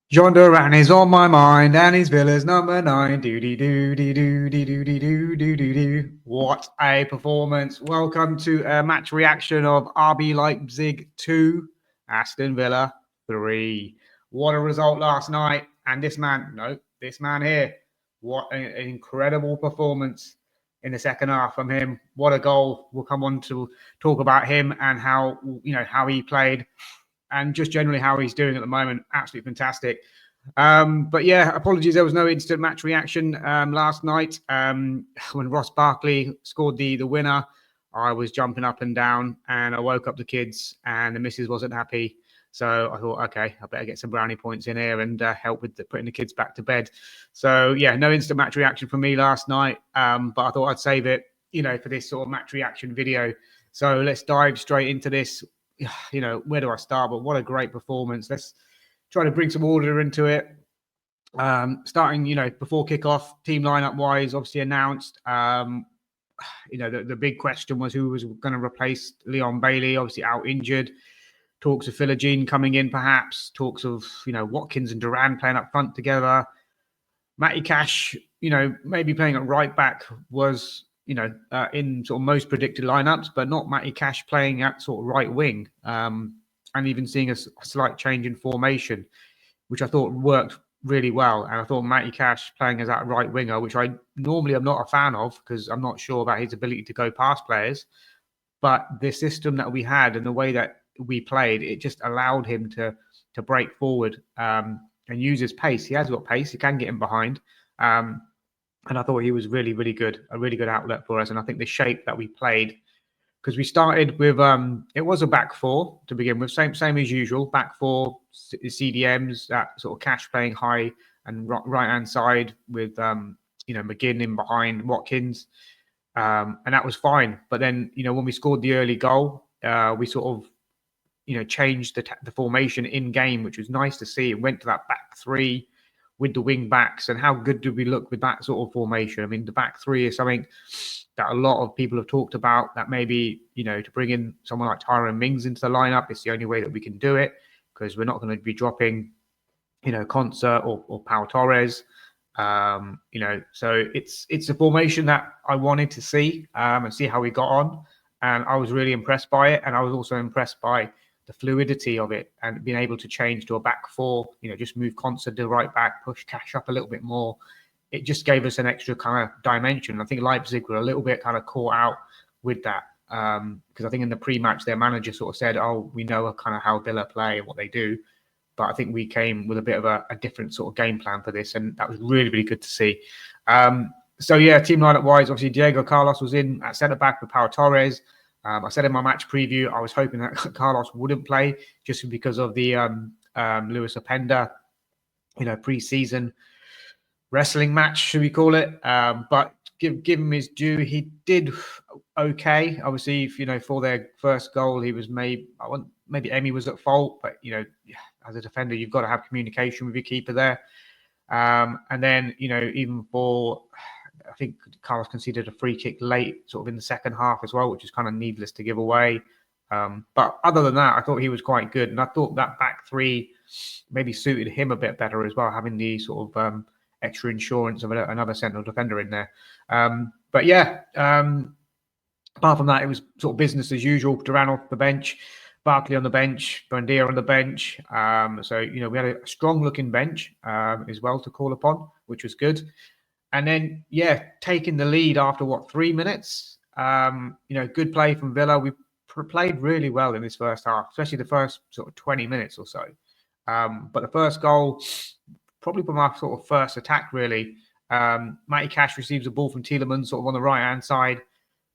Jhon Duran is on my mind, and his Villa's number 9. Do. What a performance! Welcome to a match reaction of RB Leipzig 2, Aston Villa 3. What a result last night! And this man here, what an incredible performance in the second half from him. What a goal! We'll come on to talk about him and how he played and just generally how he's doing at the moment. Absolutely fantastic. But yeah, apologies, there was no instant match reaction last night. When Ross Barkley scored the winner, I was jumping up and down, and I woke up the kids, and the missus wasn't happy. So I thought, okay, I better get some brownie points in here and help with putting the kids back to bed. So yeah, no instant match reaction from me last night. But I thought I'd save it, for this sort of match reaction video. So let's dive straight into this. Where do I start? But what a great performance. Let's try to bring some order into it. Starting, before kickoff, team lineup wise, obviously announced. The big question was who was going to replace Leon Bailey, obviously out injured. Talks of Philogene coming in, perhaps. Talks of, Watkins and Duran playing up front together. Matty Cash, maybe playing at right back was, in sort of most predicted lineups, but not Matty Cash playing at sort of right wing. And even seeing a slight change in formation, which I thought worked really well. And I thought Matty Cash playing as that right winger, which I normally am not a fan of because I'm not sure about his ability to go past players. But the system that we had and the way that we played, it just allowed him to break forward and use his pace. He has got pace. He can get in behind. And I thought he was really, really good, a really good outlet for us. And I think the shape that we played, because we started with it was a back four to begin with, same as usual, back four CDMs, that sort of Cash playing high and right hand side with McGinn in behind Watkins, and that was fine. But then when we scored the early goal, we sort of changed the formation in game, which was nice to see. It went to that back three with the wing backs, and how good did we look with that sort of formation? I mean, the back three is something that a lot of people have talked about, that maybe, to bring in someone like Tyrone Mings into the lineup, it's the only way that we can do it, because we're not going to be dropping, Concert or Pau Torres. So it's a formation that I wanted to see and see how we got on. And I was really impressed by it. And I was also impressed by the fluidity of it and being able to change to a back four, just move Concert to right back, push Cash up a little bit more. It just gave us an extra kind of dimension. I think Leipzig were a little bit kind of caught out with that because I think in the pre-match their manager sort of said, "Oh, we know kind of how Villa play and what they do," but I think we came with a bit of a different sort of game plan for this, and that was really, really good to see. So yeah, team lineup wise, obviously Diego Carlos was in at centre back with Pau Torres. I said in my match preview, I was hoping that Carlos wouldn't play just because of the Lewis Openda, pre-season wrestling match, should we call it? But give him his due. He did okay. Obviously, for their first goal, he was maybe Emi was at fault, but as a defender, you've got to have communication with your keeper there. And then even for, I think Carlos conceded a free kick late, sort of in the second half as well, which is kind of needless to give away. But other than that, I thought he was quite good, and I thought that back three maybe suited him a bit better as well, having the sort of extra insurance of another central defender in there. But yeah, apart from that, it was sort of business as usual. Duran off the bench, Barkley on the bench, Buendia on the bench. So, we had a strong looking bench as well to call upon, which was good. And then, yeah, taking the lead after 3 minutes. Good play from Villa. We played really well in this first half, especially the first sort of 20 minutes or so. But the first goal, probably from our sort of first attack, really. Matty Cash receives a ball from Tielemans sort of on the right-hand side,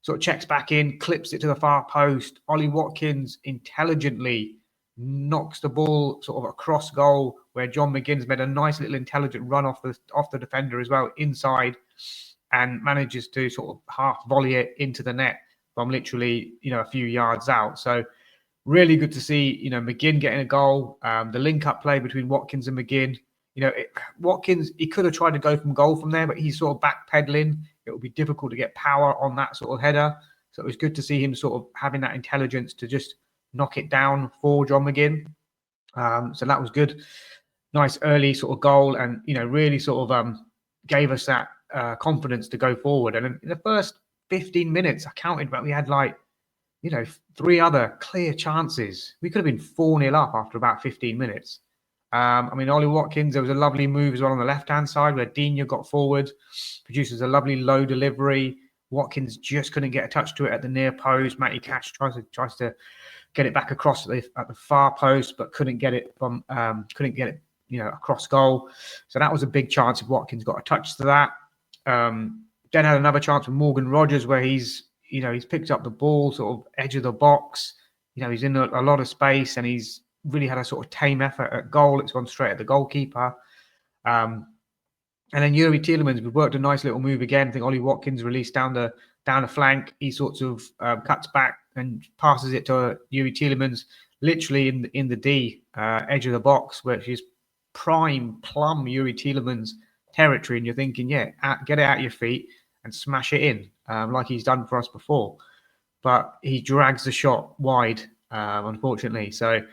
sort of checks back in, clips it to the far post. Ollie Watkins intelligently knocks the ball sort of across goal, where John McGinn's made a nice little intelligent run off the defender as well, inside, and manages to sort of half volley it into the net from literally, a few yards out. So really good to see, McGinn getting a goal. The link-up play between Watkins and McGinn. Watkins, he could have tried to go from goal from there, but he's sort of backpedaling. It would be difficult to get power on that sort of header. So it was good to see him sort of having that intelligence to just knock it down for John McGinn. So that was good. nice early sort of goal, and really sort of gave us that confidence to go forward. And in the first 15 minutes, I counted, but we had like 3 other clear chances. We could have been 4-0 up after about 15 minutes. I mean, Ollie Watkins, there was a lovely move as well on the left-hand side where Dina got forward, produces a lovely low delivery. Watkins just couldn't get a touch to it at the near post. Matty Cash tries to get it back across at the far post, but couldn't get it across goal. So that was a big chance if Watkins got a touch to that. Then had another chance with Morgan Rogers where he's picked up the ball sort of edge of the box. He's in a lot of space and he's really had a sort of tame effort at goal. It's gone straight at the goalkeeper. And then Yuri Tielemans, we've worked a nice little move again. I think Ollie Watkins released down the flank. He sort of cuts back and passes it to Yuri Tielemans, literally in the D edge of the box, which is prime plum Yuri Tielemans territory. And you're thinking, get it out your feet and smash it in, like he's done for us before. But he drags the shot wide, unfortunately. So,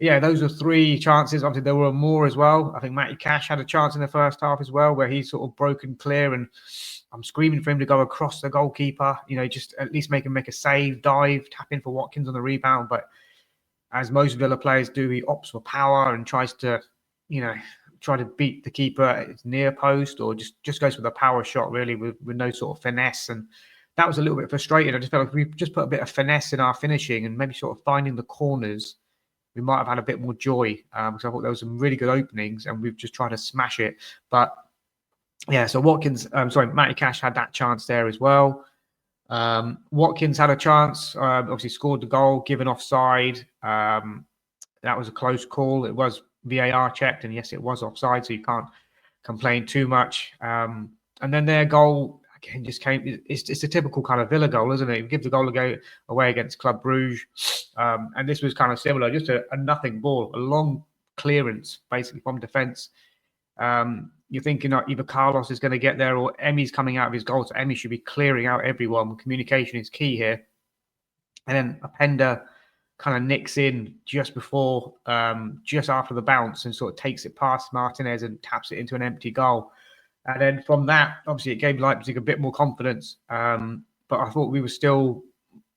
yeah, those are 3 chances. Obviously, there were more as well. I think Matty Cash had a chance in the first half as well, where he's sort of broken clear, and I'm screaming for him to go across the goalkeeper, just at least make him make a save, dive, tap in for Watkins on the rebound. But as most Villa players do, he opts for power and tries to, try to beat the keeper at his near post, or just goes for the power shot, really, with no sort of finesse. And that was a little bit frustrating. I just felt like if we just put a bit of finesse in our finishing and maybe sort of finding the corners, we might have had a bit more joy, because I thought there was some really good openings and we've just tried to smash it. But yeah, so Matty Cash had that chance there as well. Watkins had a chance, obviously scored the goal, given offside. That was a close call. It was VAR checked, and yes, it was offside, so you can't complain too much. And then their goal again just came. It's a typical kind of Villa goal, isn't it? You give the goal away against Club Brugge, and this was kind of similar, just a nothing ball, a long clearance basically from defence. You're thinking either Carlos is going to get there or Emmy's coming out of his goal, so Emmy should be clearing out everyone. Communication is key here. And then Openda kind of nicks in just after the bounce and sort of takes it past Martinez and taps it into an empty goal. And then from that, obviously, it gave Leipzig a bit more confidence. But I thought we were still,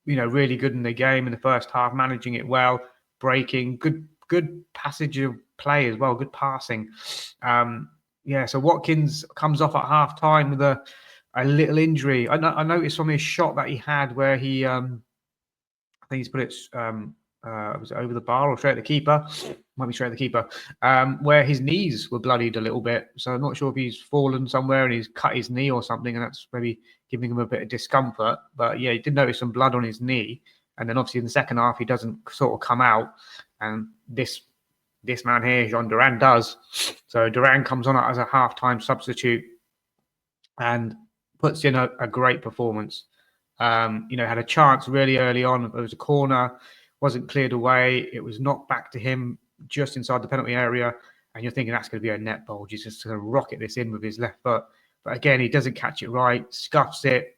really good in the game in the first half, managing it well, breaking, good passage of play as well, good passing. So Watkins comes off at half time with a little injury. I noticed from his shot that he had where he, I think he's put it, was it over the bar or straight at the keeper? Might be straight at the keeper, where his knees were bloodied a little bit. So I'm not sure if he's fallen somewhere and he's cut his knee or something, and that's maybe giving him a bit of discomfort. But yeah, he did notice some blood on his knee. And then obviously in the second half, he doesn't sort of come out. And this man here, Jhon Duran, does. So Duran comes on as a half-time substitute and puts in a great performance. Had a chance really early on. It was a corner, wasn't cleared away. It was knocked back to him just inside the penalty area. And you're thinking that's going to be a net bulge. He's just going to rocket this in with his left foot. But again, he doesn't catch it right, scuffs it,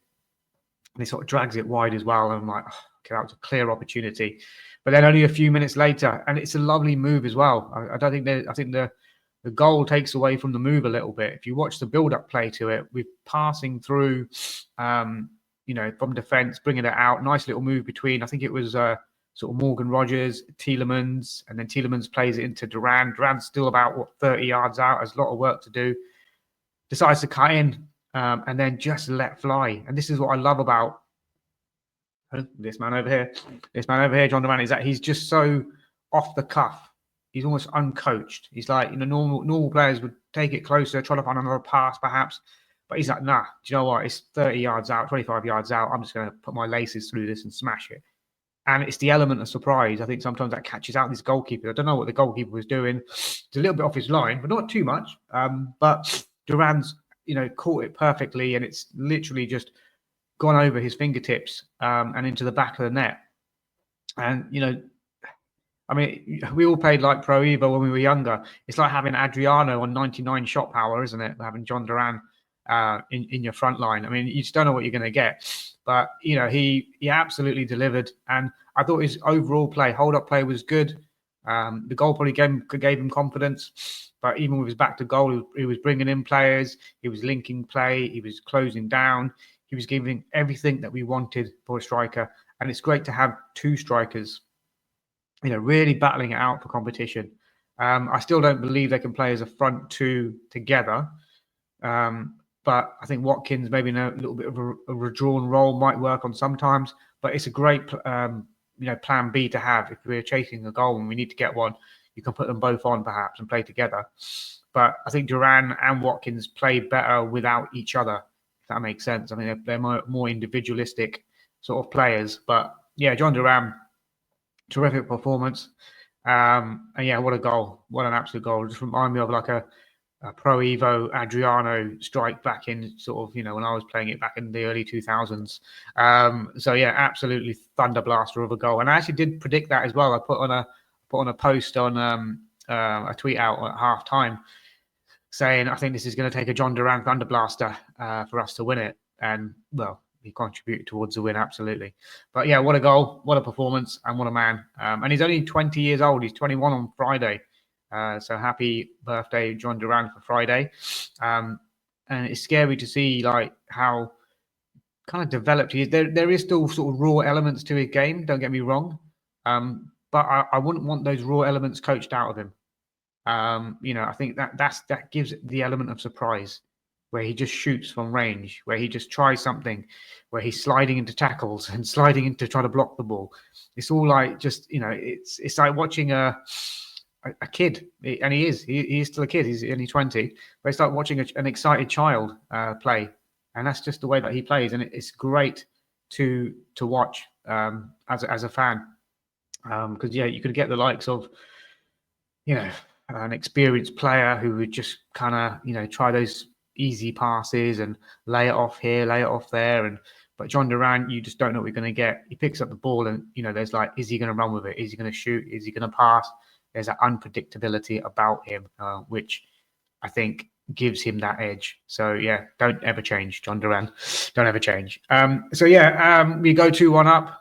and he sort of drags it wide as well. And I'm like, okay, that was a clear opportunity. But then only a few minutes later, and it's a lovely move as well. I think the goal takes away from the move a little bit. If you watch the build-up play to it, we're passing through, from defence, bringing it out. Nice little move between, I think it was sort of Morgan Rogers, Tielemans, and then Tielemans plays it into Duran. Duran's still about 30 yards out, has a lot of work to do. Decides to cut in and then just let fly. And this is what I love about this man over here, Jhon Duran, is that he's just so off the cuff. He's almost uncoached. He's like, normal players would take it closer, try to find another pass perhaps. But he's like, nah, do you know what? It's 30 yards out, 25 yards out. I'm just going to put my laces through this and smash it. And it's the element of surprise. I think sometimes that catches out these goalkeepers. I don't know what the goalkeeper was doing. It's a little bit off his line, but not too much. But Duran's, caught it perfectly, and it's literally just gone over his fingertips and into the back of the net. And, we all played like Pro Evo when we were younger. It's like having Adriano on 99 shot power, isn't it? Having Jhon Duran in your front line. I mean, you just don't know what you're going to get. But, he absolutely delivered. And I thought his overall hold-up play was good. The goal probably gave him confidence, but even with his back to goal, he was bringing in players, he was linking play, he was closing down, he was giving everything that we wanted for a striker. And it's great to have two strikers, really battling it out for competition. I still don't believe they can play as a front two together. But I think Watkins, maybe in a little bit of a withdrawn role, might work on sometimes. But it's a great, plan B to have if we're chasing a goal and we need to get one. You can put them both on perhaps and play together. But I think Duran and Watkins play better without each other, if that makes sense. I mean, they're more individualistic sort of players. But yeah, Jhon Duran, terrific performance. And yeah, what a goal. What an absolute goal. Just remind me of like a Pro Evo Adriano strike back in sort of, when I was playing it back in the early 2000s. So yeah, absolutely thunder blaster of a goal. And I actually did predict that as well. I put on a post on a tweet out at half time saying I think this is going to take a Jhon Duran thunder blaster for us to win it. And well, he contributed towards the win, absolutely. But yeah, what a goal, what a performance, and what a man. And he's only 20 years old. He's 21 on Friday. So happy birthday, Jhon Duran, for Friday. And it's scary to see like how kind of developed he is. There is still sort of raw elements to his game, don't get me wrong. But I wouldn't want those raw elements coached out of him. I think that gives the element of surprise, where he just shoots from range, where he just tries something, where he's sliding into tackles and sliding into try to block the ball. It's all like just, it's like watching a kid, and he is still a kid. He's only 20, but it's like watching an excited child play, and that's just the way that he plays, and it's great to watch as a fan, because you could get the likes of an experienced player who would just kind of try those easy passes and lay it off here, lay it off there, but Jhon Duran, you just don't know what you're going to get. He picks up the ball and there's like, is he going to run with it? Is he going to shoot? Is he going to pass? There's an unpredictability about him, which I think gives him that edge. So yeah, don't ever change, Jhon Duran. Don't ever change. We go 2-1 up.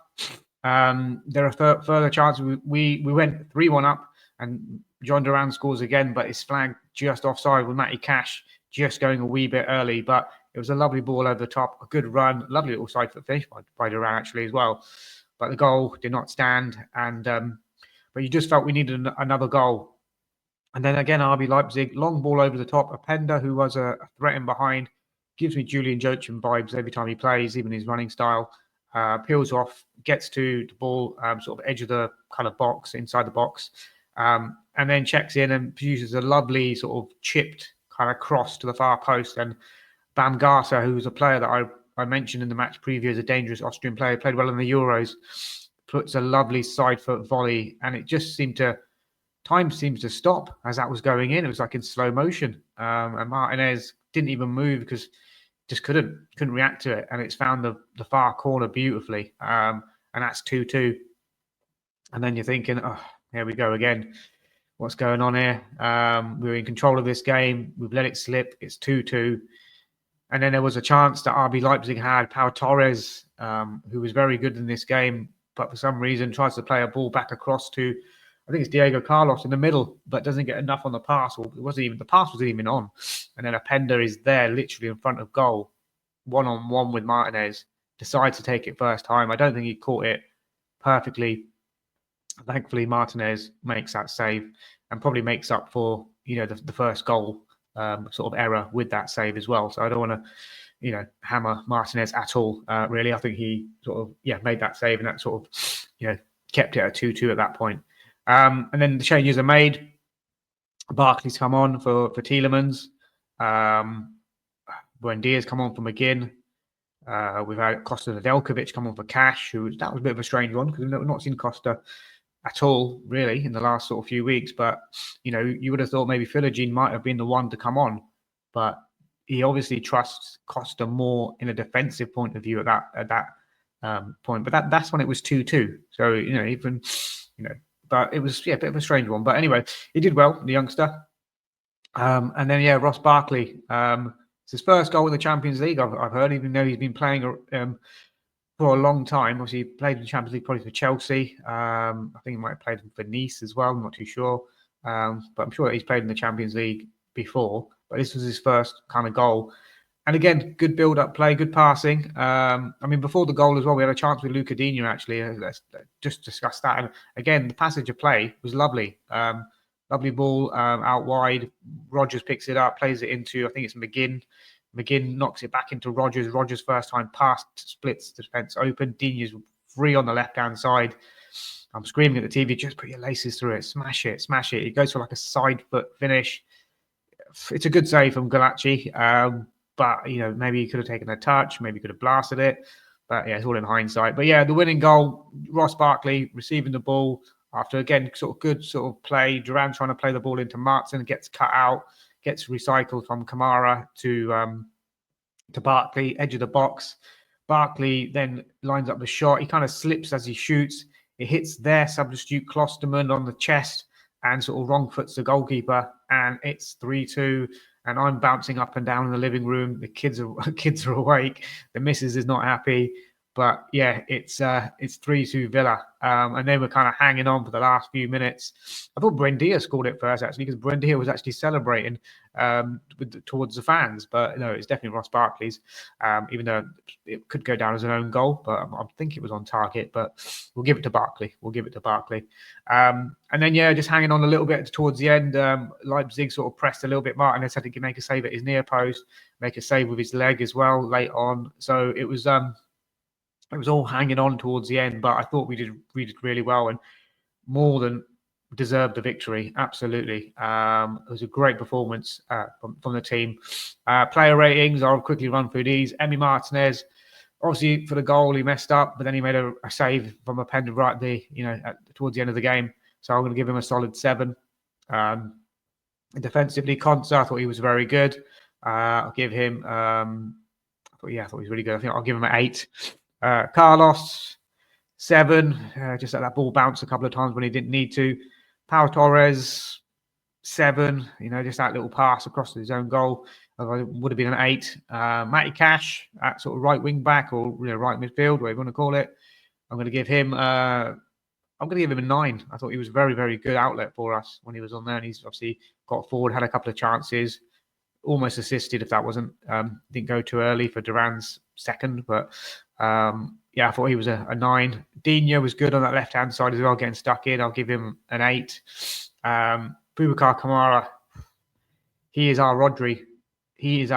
There are further chances. We went 3-1 up, and Jhon Duran scores again, but it's flagged just offside with Matty Cash just going a wee bit early. But it was a lovely ball over the top, a good run, lovely little side foot finish by Duran actually as well. But the goal did not stand, and but you just felt we needed another goal. And then again, RB Leipzig, long ball over the top. Openda, who was a threat in behind, gives me Julian Joachim vibes every time he plays, even his running style. Peels off, gets to the ball, sort of edge of the kind of box, inside the box, and then checks in and produces a lovely sort of chipped kind of cross to the far post. And Bamgarter, who was a player that I mentioned in the match preview as a dangerous Austrian player, played well in the Euros, puts a lovely side foot volley, and it just time seems to stop as that was going in. It was like in slow motion, and Martinez didn't even move because just couldn't react to it, and it's found the far corner beautifully, and that's 2-2. And then you're thinking, oh, here we go again. What's going on here? We're in control of this game. We've let it slip. It's 2-2. And then there was a chance that RB Leipzig had. Pau Torres, who was very good in this game, but for some reason tries to play a ball back across to, I think it's Diego Carlos in the middle, but doesn't get enough on the pass. Or the pass wasn't even on. And then Openda is there, literally in front of goal, 1-on-1 with Martinez. Decides to take it first time. I don't think he caught it perfectly. Thankfully, Martinez makes that save and probably makes up for the first goal sort of error with that save as well. So I don't want to hammer Martinez at all. Really, I think he sort of made that save, and that sort of kept it at 2-2 at that point. And then the changes are made. Barkley's come on for Tielemans. Buendia's come on for McGinn. We've had Costa Nedeljkovic come on for Cash, that was a bit of a strange one because we've not seen Costa at all, really, in the last sort of few weeks. But, you would have thought maybe Philogene might have been the one to come on. But he obviously trusts Costa more in a defensive point of view at that point. But that's when it was 2-2. So, but it was, a bit of a strange one. But anyway, he did well, the youngster. And then, Ross Barkley. It's his first goal in the Champions League, I've heard, even though he's been playing for for a long time. Obviously, he played in the Champions League probably for Chelsea. I think he might have played for Nice as well. I'm not too sure. But I'm sure that he's played in the Champions League before. But this was his first kind of goal. And again, good build-up play, good passing. I mean, before the goal as well, we had a chance with Luca Digne, actually. Let's just discuss that. And again, the passage of play was lovely. Lovely ball out wide. Rodgers picks it up, plays it into, I think it's McGinn. McGinn knocks it back into Rodgers. Rodgers' first time pass splits the defence open. Digne's free on the left-hand side. I'm screaming at the TV, just put your laces through it. Smash it, smash it. It goes for like a side foot finish. It's a good save from Galacci. But, maybe he could have taken a touch. Maybe he could have blasted it. But, yeah, it's all in hindsight. But, yeah, the winning goal, Ross Barkley receiving the ball after, again, sort of good sort of play. Duran trying to play the ball into Martin, gets cut out, gets recycled from Kamara to Barkley, edge of the box. Barkley then lines up the shot. He kind of slips as he shoots. It hits their substitute Klosterman on the chest and sort of wrong foots the goalkeeper. And it's 3-2. And I'm bouncing up and down in the living room. The kids are awake. The missus is not happy. But yeah, it's 3-2 Villa. And they were kind of hanging on for the last few minutes. I thought Buendia scored it first, actually, because Buendia was actually celebrating towards the fans. But no, it's definitely Ross Barkley's, even though it could go down as an own goal. But I think it was on target. But we'll give it to Barkley. And then, yeah, just hanging on a little bit towards the end. Leipzig sort of pressed a little bit. Martinez had to make a save at his near post, make a save with his leg as well late on. So it was all hanging on towards the end, but I thought we did really well and more than deserved the victory. Absolutely. It was a great performance from the team. Player ratings, I'll quickly run through these. Emi Martinez, obviously for the goal, he messed up, but then he made a save from a pen right towards the end of the game. So I'm going to give him a solid 7. Defensively, Konsa, I thought he was very good. I'll give him, I thought he was really good. I think I'll give him an 8. Carlos, 7. Just let that ball bounce a couple of times when he didn't need to. Pau Torres, 7. Just that little pass across his own goal. Would have been an 8. Matty Cash at sort of right wing back or right midfield, whatever you want to call it. I'm going to give him. I'm going to give him a 9. I thought he was very, very good outlet for us when he was on there, and he's obviously got forward, had a couple of chances, almost assisted if that wasn't didn't go too early for Duran's second, but. I thought he was a 9. Digne was good on that left-hand side as well, getting stuck in. I'll give him an 8. Boubacar Kamara, he is our Rodri. He's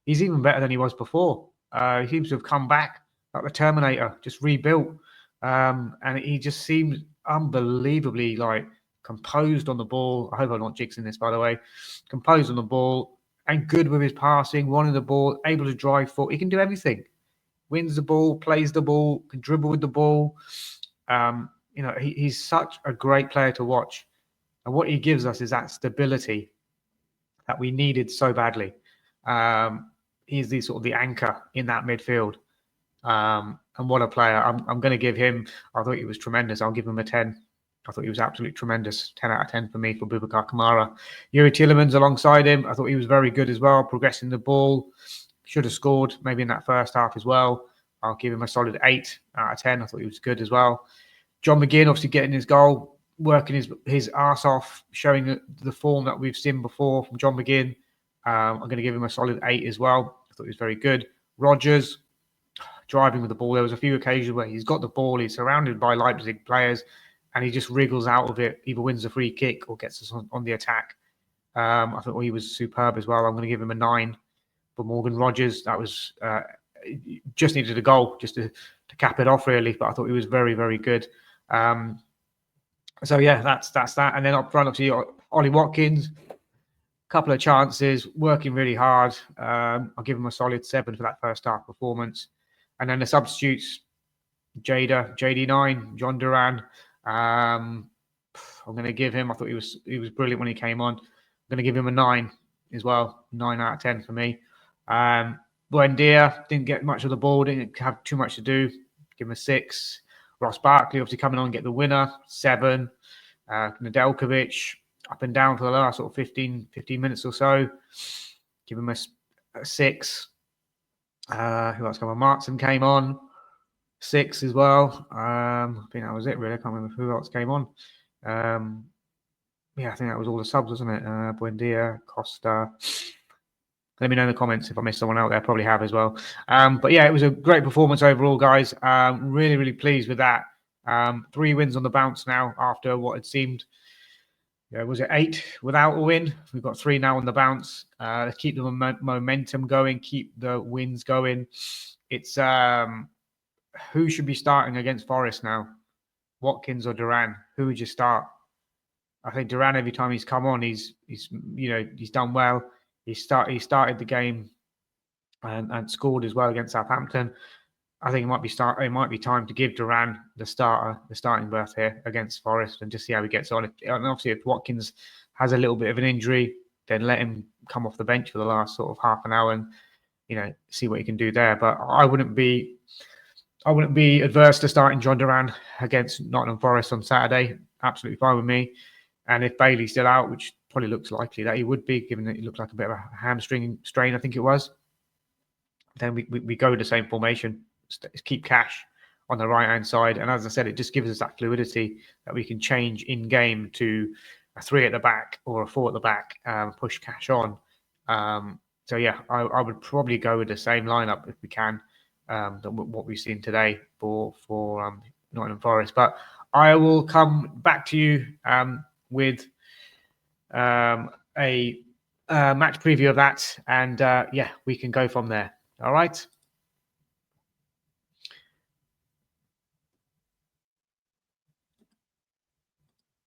even better than he was before. He seems to have come back like the Terminator, just rebuilt. And he just seems unbelievably composed on the ball. I hope I'm not jinxing this, by the way. Composed on the ball. And good with his passing, wanting the ball, able to drive forward. He can do everything. Wins the ball, plays the ball, can dribble with the ball. He's such a great player to watch. And what he gives us is that stability that we needed so badly. He's the anchor in that midfield. And what a player. I'm going to give him, I thought he was tremendous. I'll give him a 10. I thought he was absolutely tremendous. 10 out of 10 for me for Boubacar Kamara. Yuri Tielemans alongside him. I thought he was very good as well, progressing the ball. Should have scored maybe in that first half as well. I'll give him a solid 8 out of 10. I thought he was good as well. John McGinn obviously getting his goal, working his arse off, showing the form that we've seen before from John McGinn. I'm going to give him a solid 8 as well. I thought he was very good. Rodgers, driving with the ball. There was a few occasions where he's got the ball, he's surrounded by Leipzig players, and he just wriggles out of it, either wins a free kick or gets us on the attack. I thought he was superb as well. I'm going to give him a 9. For Morgan Rodgers, that was just needed a goal just to cap it off, really. But I thought he was very, very good. So, yeah, that's that. And then up front, obviously, Ollie Watkins, a couple of chances, working really hard. I'll give him a solid 7 for that first half performance. And then the substitutes, JD9, Jhon Duran. I'm going to give him, I thought he was brilliant when he came on. I'm going to give him a 9 as well. 9 out of 10 for me. Buendia didn't get much of the ball, didn't have too much to do. Give him a 6. Ross Barkley obviously coming on and get the winner, 7. Nedeljkovic up and down for the last sort of 15 minutes or so. Give him a 6. Who else came on? Martin came on 6 as well. I think that was it really. I can't remember who else came on. Yeah, I think that was all the subs, wasn't it? Buendia, Costa. Let me know in the comments if I missed someone out there. Probably have as well. But yeah, it was a great performance overall, guys. Really, really pleased with that. 3 wins on the bounce now after what had seemed, was it 8 without a win? We've got 3 now on the bounce. Let's keep the momentum going, keep the wins going. It's who should be starting against Forest now? Watkins or Duran? Who would you start? I think Duran, every time he's come on, he's done well. He started the game and scored as well against Southampton. I think it might be time to give Duran the starting berth here against Forest and just see how he gets on. And obviously, if Watkins has a little bit of an injury, then let him come off the bench for the last sort of half an hour and see what he can do there. But I wouldn't be adverse to starting Jhon Duran against Nottingham Forest on Saturday. Absolutely fine with me. And if Bailey's still out, which probably looks likely that he would be, given that he looked like a bit of a hamstring strain, I think it was, then we go with the same formation. Keep Cash on the right-hand side. And as I said, it just gives us that fluidity that we can change in-game to a 3 at the back or a 4 at the back, push Cash on. So, yeah, I would probably go with the same lineup if we can, what we've seen today for Nottingham Forest. But I will come back to you with a match preview of that. And, yeah, we can go from there. All right.